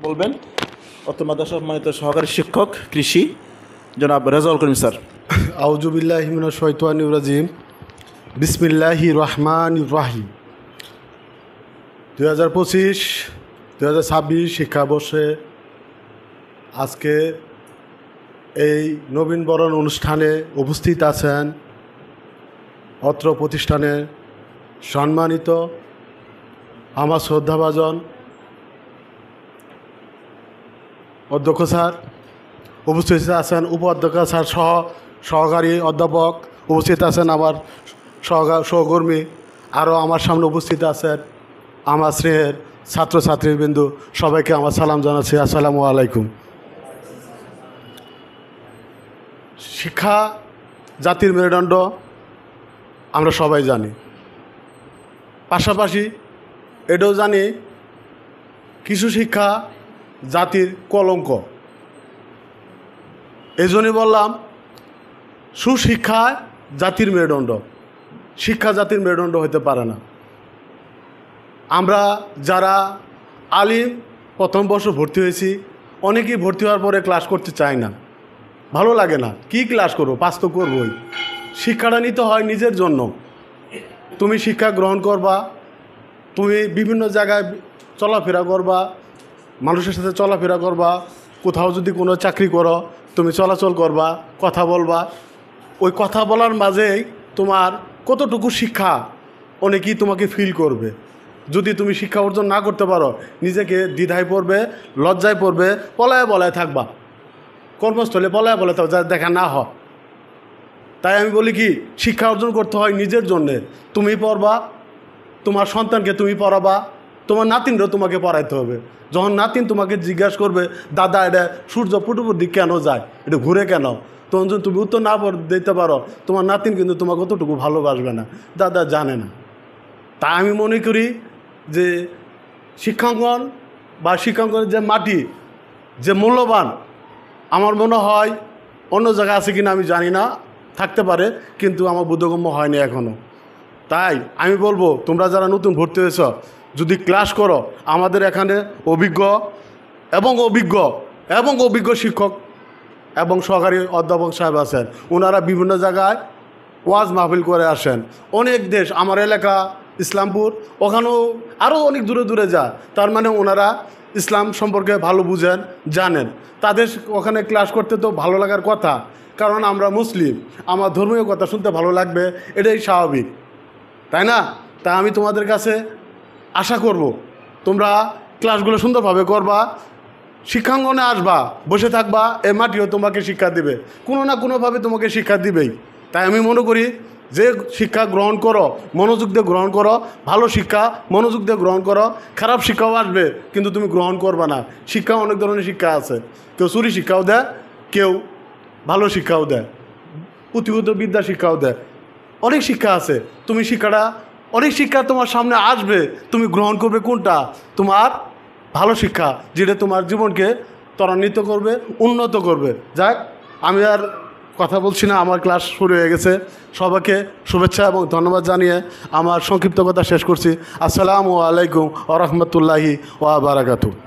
বলবেন অত্র মাদ্রাসার সম্মানিত সহকারী শিক্ষক কৃষি জনাব রেজাউল করিম স্যার। আউযুবিল্লাহি মিনাশ শাইতানির রাজিম। বিসমিল্লাহির রহমানির রহিম। 2025-2026 শিক্ষাবর্ষে আজকে এই নবীনবরণ অনুষ্ঠানে উপস্থিত আছেন অত্র প্রতিষ্ঠানের সম্মানিত আমার শ্রদ্ধাভাজন অধ্যক্ষ স্যার, উপস্থিত আছেন উপাধ্যক্ষ স্যার সহ সহকারী অধ্যাপক, উপস্থিত আছেন আমার সহকর্মী, আরও আমার সামনে উপস্থিত আছেন আমার স্নেহের ছাত্রছাত্রীবৃন্দ, সবাইকে আমার সালাম জানাচ্ছি। আসসালামু আলাইকুম। শিক্ষা জাতির মেরুদণ্ড আমরা সবাই জানি, পাশাপাশি এটাও জানি কিছু শিক্ষা জাতির কলঙ্ক। এই জন্যই বললাম সুশিক্ষা জাতির মেরুদণ্ড, শিক্ষা জাতির মেরুদণ্ড হতে পারে না। আমরা যারা আলিম প্রথম বর্ষ ভর্তি হয়েছি, অনেকেই ভর্তি হওয়ার পরে ক্লাস করতে চায় না, ভালো লাগে না। কি ক্লাস করবো, পাস তো করবই। শিক্ষাটা নিতে হয় নিজের জন্য। তুমি শিক্ষা গ্রহণ করবা, তুমি বিভিন্ন জায়গায় চলাফেরা করবা, মানুষের সাথে চলাফেরা করবা, কোথাও যদি কোনো চাকরি করো তুমি চলাচল করবা, কথা বলবা। ওই কথা বলার মাঝেই তোমার কতটুকু শিক্ষা অনেকেই তোমাকে ফিল করবে। যদি তুমি শিক্ষা অর্জন না করতে পারো, নিজেকে দ্বিধায় পড়বে, লজ্জায় পড়বে, পলায় থাকবা, কর্মস্থলে পলায় থাকবা, যা দেখা না হয়। তাই আমি বলি কি, শিক্ষা অর্জন করতে হয় নিজের জন্যে। তুমি পড়বা, তোমার সন্তানকে তুমি পড়াবা, তোমার নাতিনরাও তোমাকে পড়াইতে হবে। যখন নাতিন তোমাকে জিজ্ঞাসা করবে, দাদা এটা সূর্য পূর্ব দিক কেন যায়, এটা ঘুরে কেন, তখন যদি তুমি উত্তর না দিতে পারো, তোমার নাতিন কিন্তু তোমাকে অতটুকু ভালোবাসবে না, দাদা জানে না। তাই আমি মনে করি যে শিক্ষাঙ্গন বা শিক্ষাঙ্গনের যে মাটি, যে মূল্যবান, আমার মনে হয় অন্য জায়গায় আছে কিনা আমি জানি না, থাকতে পারে, কিন্তু আমার বোধগম্য হয়নি এখনও। তাই আমি বলবো, তোমরা যারা নতুন ভর্তি হয়েছ, যদি ক্লাস করো, আমাদের এখানে অভিজ্ঞ শিক্ষক এবং সহকারী অধ্যাপক সাহেব আছেন। ওনারা বিভিন্ন জায়গায় ওয়াজ মাহফিল করে আসেন। অনেক দেশ, আমার এলাকা ইসলামপুর, ওখানেও আরও অনেক দূরে যায়। তার মানে ওনারা ইসলাম সম্পর্কে ভালো বুঝেন, জানেন। তাদের ওখানে ক্লাস করতে তো ভালো লাগার কথা, কারণ আমরা মুসলিম, আমার ধর্মীয় কথা শুনতে ভালো লাগবে, এটাই স্বাভাবিক, তাই না? তাই আমি তোমাদের কাছে আশা করব তোমরা ক্লাসগুলো সুন্দরভাবে করবা, শিক্ষাঙ্গনে আসবা, বসে থাকবা, এ মাটিও তোমাকে শিক্ষা দিবে, কোনো না কোনোভাবে তোমাকে শিক্ষা দিবেই। তাই আমি মনে করি যে শিক্ষা গ্রহণ করো, মনোযোগ দিয়ে গ্রহণ করো, ভালো শিক্ষা মনোযোগ দিয়ে গ্রহণ করো। খারাপ শিক্ষাও আসবে, কিন্তু তুমি গ্রহণ করবে না। শিক্ষা অনেক ধরনের শিক্ষা আছে, কেউ চুরি শিক্ষাও দেয়, কেউ ভালো শিক্ষাও দেয়, পুঁথিগত বিদ্যা শিক্ষাও দেয়, অনেক শিক্ষা আছে। তুমি অনেক শিক্ষা তোমার সামনে আসবে, তুমি গ্রহণ করবে কোনটা? তোমার ভালো শিক্ষা, যেটা তোমার জীবনকে ত্বরান্বিত করবে, উন্নত করবে। যাক, আমি আর কথা বলছি না, আমার ক্লাস শুরু হয়ে গেছে। সবাইকে শুভেচ্ছা এবং ধন্যবাদ জানিয়ে আমার সংক্ষিপ্ত কথা শেষ করছি। আসসালামু আলাইকুম ওয়া রাহমাতুল্লাহি ওয়া বারাকাতুহু।